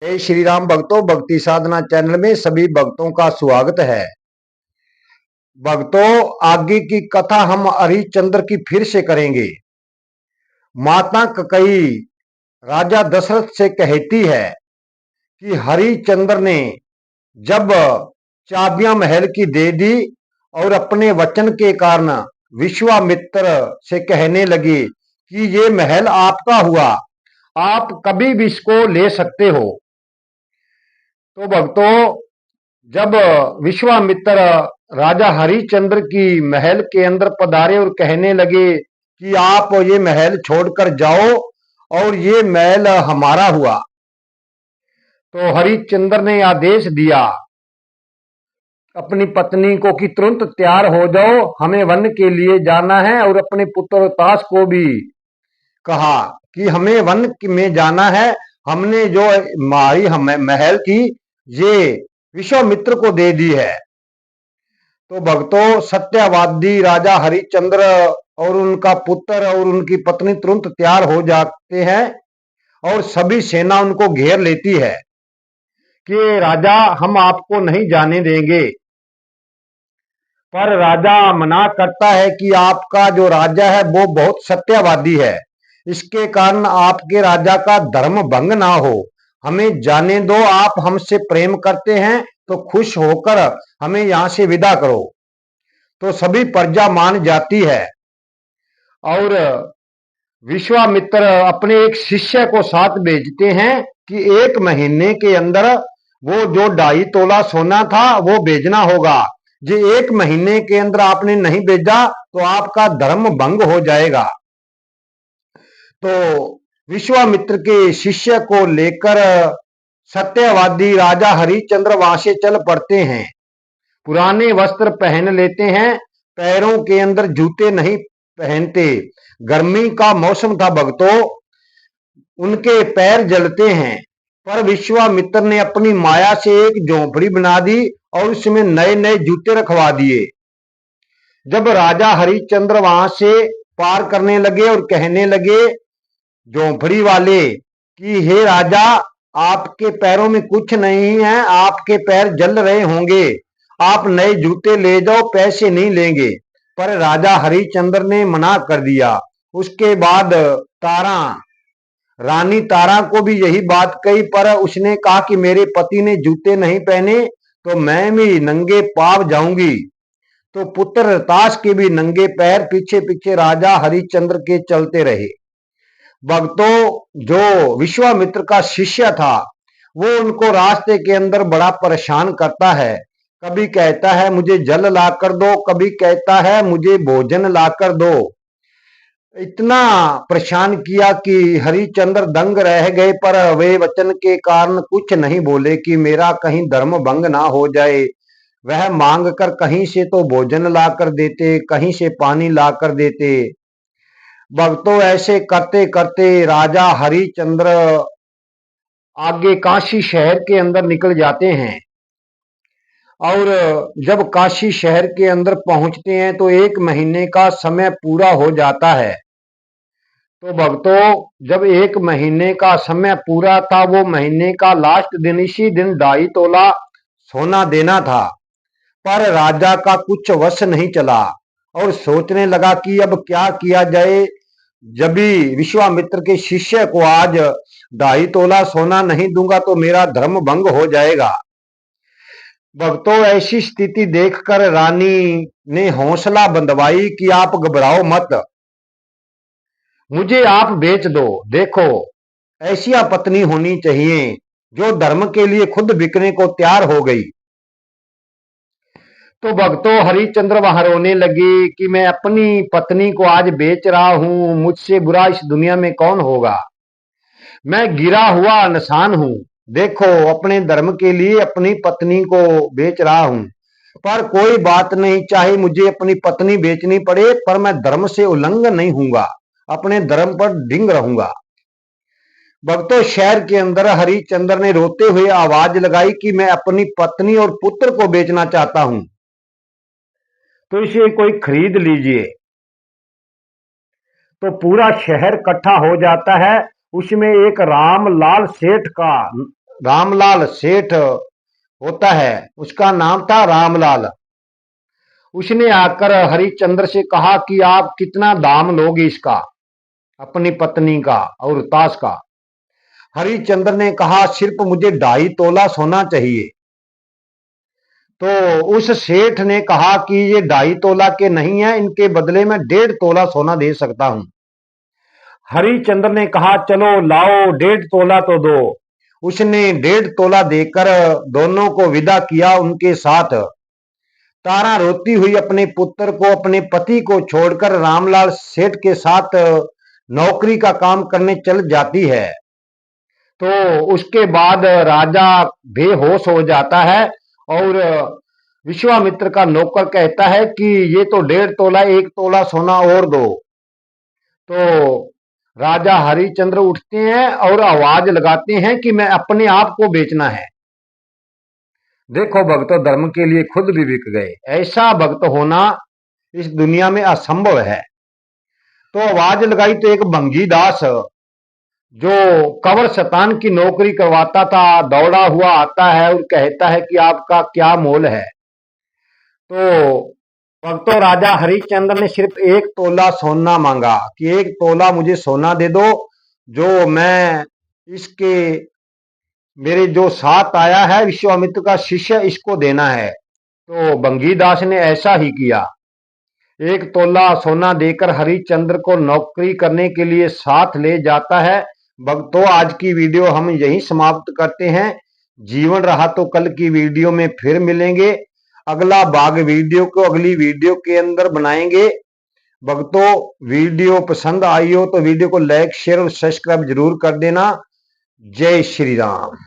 जय श्री राम भक्तों, भक्ति साधना चैनल में सभी भक्तों का स्वागत है। भक्तों, आगे की कथा हम हरिश्चंद्र की फिर से करेंगे। माता ककई राजा दशरथ से कहती है कि हरिश्चंद्र ने जब चाबियां महल की दे दी और अपने वचन के कारण विश्वामित्र से कहने लगे कि ये महल आपका हुआ, आप कभी भी इसको ले सकते हो। तो भक्तों, जब विश्वामित्र राजा हरिश्चंद्र की महल के अंदर पधारे और कहने लगे कि आप ये महल छोड़कर जाओ और ये महल हमारा हुआ, तो हरिश्चंद्र ने आदेश दिया अपनी पत्नी को कि तुरंत तैयार हो जाओ, हमें वन के लिए जाना है। और अपने पुत्र ताश को भी कहा कि हमें वन में जाना है, हमने जो हमारी महल थी ये विश्वामित्र को दे दी है। तो भक्तों, सत्यवादी राजा हरिश्चंद्र और उनका पुत्र और उनकी पत्नी तुरंत तैयार हो जाते हैं और सभी सेना उनको घेर लेती है कि राजा, हम आपको नहीं जाने देंगे। पर राजा मना करता है कि आपका जो राजा है वो बहुत सत्यवादी है, इसके कारण आपके राजा का धर्म भंग ना हो, हमें जाने दो। आप हमसे प्रेम करते हैं तो खुश होकर हमें यहां से विदा करो। तो सभी प्रजा मान जाती है और विश्वामित्र अपने एक शिष्य को साथ भेजते हैं कि 1 महीने के अंदर वो जो 2.5 तोला सोना था वो भेजना होगा। जो 1 महीने के अंदर आपने नहीं भेजा तो आपका धर्म भंग हो जाएगा। तो विश्वामित्र के शिष्य को लेकर सत्यवादी राजा हरिश्चंद्र वहां से चल पड़ते हैं। पुराने वस्त्र पहन लेते हैं, पैरों के अंदर जूते नहीं पहनते। गर्मी का मौसम था भक्तों, उनके पैर जलते हैं। पर विश्वामित्र ने अपनी माया से एक झोंपड़ी बना दी और उसमें नए नए जूते रखवा दिए। जब राजा हरिश्चंद्र वहां से पार करने लगे और कहने लगे झोंपड़ी वाले कि हे राजा, आपके पैरों में कुछ नहीं है, आपके पैर जल रहे होंगे, आप नए जूते ले जाओ, पैसे नहीं लेंगे। पर राजा हरिश्चंद्र ने मना कर दिया। उसके बाद रानी तारा को भी यही बात कही, पर उसने कहा कि मेरे पति ने जूते नहीं पहने तो मैं भी नंगे पांव जाऊंगी। तो पुत्र ताश के भी नंगे पैर पीछे पीछे राजा हरिश्चंद्र के चलते रहे। भक्तों, जो विश्वामित्र का शिष्य था वो उनको रास्ते के अंदर बड़ा परेशान करता है। कभी कहता है मुझे जल ला कर दो, कभी कहता है मुझे भोजन ला कर दो। इतना परेशान किया कि हरिश्चंद्र दंग रह गए, पर वे वचन के कारण कुछ नहीं बोले कि मेरा कहीं धर्म भंग ना हो जाए। वह मांग कर कहीं से तो भोजन ला कर देते, कहीं से पानी ला कर देते। भक्तों, ऐसे करते करते राजा हरिश्चंद्र आगे काशी शहर के अंदर निकल जाते हैं। और जब काशी शहर के अंदर पहुंचते हैं तो 1 महीने का समय पूरा हो जाता है। तो भक्तों, जब 1 महीने का समय पूरा था, वो महीने का लास्ट दिन, इसी दिन 2.5 तोला सोना देना था। पर राजा का कुछ वश नहीं चला और सोचने लगा कि अब क्या किया जाए। जब भी विश्वामित्र के शिष्य को आज 2.5 तोला सोना नहीं दूंगा तो मेरा धर्म भंग हो जाएगा। भक्तों, ऐसी स्थिति देखकर रानी ने हौसला बंधवाई कि आप घबराओ मत, मुझे आप बेच दो। देखो, ऐसी पत्नी होनी चाहिए जो धर्म के लिए खुद बिकने को तैयार हो गई। तो भक्तों, हरिश्चंद्र वहां रोने लगे कि मैं अपनी पत्नी को आज बेच रहा हूं, मुझसे बुरा इस दुनिया में कौन होगा, मैं गिरा हुआ इंसान हूं। देखो, अपने धर्म के लिए अपनी पत्नी को बेच रहा हूं, पर कोई बात नहीं, चाहे मुझे अपनी पत्नी बेचनी पड़े पर मैं धर्म से उल्लंघन नहीं हूंगा, अपने धर्म पर डिंग रहूंगा। भक्तों, शहर के अंदर हरिश्चंद्र ने रोते हुए आवाज लगाई कि मैं अपनी पत्नी और पुत्र को बेचना चाहता हूं, तो इसे कोई खरीद लीजिए। तो पूरा शहर इकट्ठा हो जाता है। उसमें एक रामलाल सेठ का रामलाल सेठ होता है, उसका नाम था रामलाल। उसने आकर हरिश्चंद्र से कहा कि आप कितना दाम लोगे इसका, अपनी पत्नी का और ताश का। हरिश्चंद्र ने कहा सिर्फ मुझे 2.5 तोला सोना चाहिए। तो उस सेठ ने कहा कि ये 2.5 तोला के नहीं है, इनके बदले में 1.5 तोला सोना दे सकता हूं। हरिश्चंद्र ने कहा चलो लाओ 1.5 तोला तो दो। उसने 1.5 तोला देकर दोनों को विदा किया। उनके साथ तारा रोती हुई अपने पुत्र को, अपने पति को छोड़कर रामलाल सेठ के साथ नौकरी का काम करने चल जाती है। तो उसके बाद राजा बेहोश हो जाता है और विश्वामित्र का नौकर कहता है कि ये तो 1.5 तोला, 1 तोला सोना और दो। तो राजा हरिश्चंद्र उठते हैं और आवाज लगाते हैं कि मैं अपने आप को बेचना है। देखो भक्तों, धर्म के लिए खुद भी बिक गए। ऐसा भक्त होना इस दुनिया में असंभव है। तो आवाज लगाई तो एक भंगीदास जो कवर शतान की नौकरी करवाता था, दौड़ा हुआ आता है और कहता है कि आपका क्या मोल है। तो भक्तों, राजा हरिश्चंद्र ने सिर्फ 1 तोला सोना मांगा कि 1 तोला मुझे सोना दे दो, जो मैं इसके मेरे जो साथ आया है विश्वामित्र का शिष्य, इसको देना है। तो भंगीदास ने ऐसा ही किया। 1 तोला सोना देकर हरिश्चंद्र को नौकरी करने के लिए साथ ले जाता है। भक्तों, आज की वीडियो हम यहीं समाप्त करते हैं। जीवन रहा तो कल की वीडियो में फिर मिलेंगे। अगला भाग वीडियो को अगली वीडियो के अंदर बनाएंगे। भक्तों, वीडियो पसंद आई हो तो वीडियो को लाइक, शेयर और सब्सक्राइब जरूर कर देना। जय श्री राम।